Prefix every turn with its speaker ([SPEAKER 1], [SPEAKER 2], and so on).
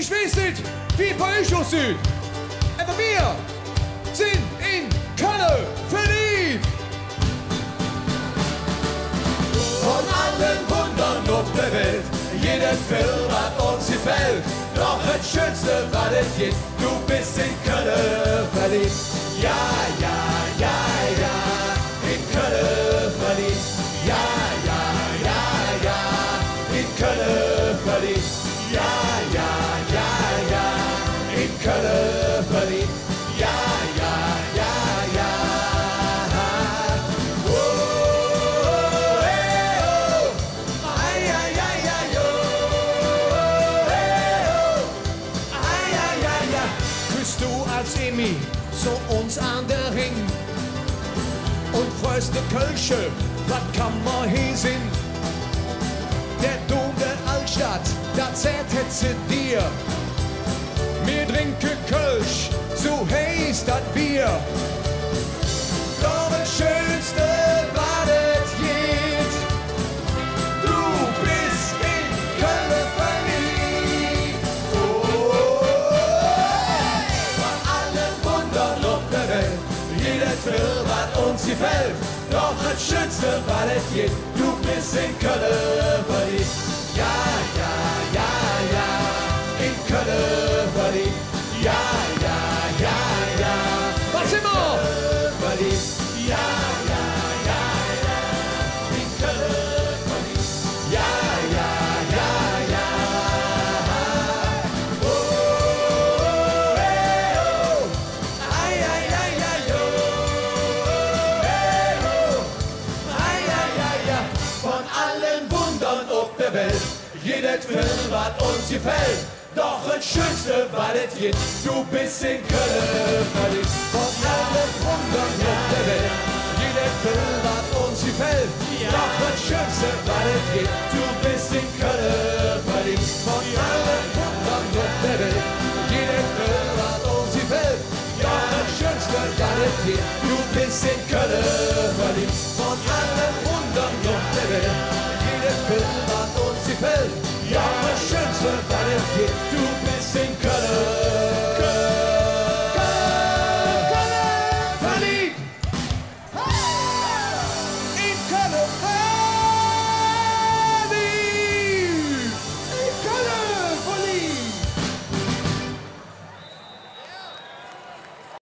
[SPEAKER 1] Ich weiß nicht, wie bei euch aussieht. Aber wir sind in Kölle verliebt.
[SPEAKER 2] Von allen Wundern auf der Welt, jeder Vill, was uns gefällt. Doch das Schönste, was es jitt, du bist in Kölle verliebt. Ja, ja, ja, ja, in Kölle verliebt. Ja, ja, ja, ja, in Kölle verliebt. Ja, ja, ja, ja, in Kölle verliebt. Ja, ja, ja, ja. Oh, hey, oh. Ai, ai, ai, ai, oh. Hey, oh. Ai, ai, ai, ai.
[SPEAKER 1] Küsst du als Immi so uns an der Rhing und fröchste Kölsche, was kann man hier sehen? Der Dom der Altstadt, da zählt sie dir. Wir trinke Kölsch, so heiss das Bier.
[SPEAKER 2] Doch das Schönste war das jitt. Du bist in Kölle verliebt. Oh, von allen Wundern auf der Welt, jeder Vill, was uns gefällt. Doch das Schönste war das jitt. Du bist in Kölle verliebt. Ja, ja, ja, ja, in Kölle verliebt. Ja, ja, ja, ja.
[SPEAKER 1] Was immer?
[SPEAKER 2] Verliebt. Ja, ja, ja, ja, in Kölle verliebt. Ja, ja, ja, ja. Oh, hey, oh. Ai, ai, ai, ai, oh. Hey, oh. Ai, ai, ai, ai. Von allen Wundern auf der Welt, jeder Vill, was uns gefällt. Doch das Schönste war das jitt, du bist in Kölle verliebt. Von allen Wundern auf der Welt, jeder Vill, was uns gefällt. Doch das Schönste war das jitt,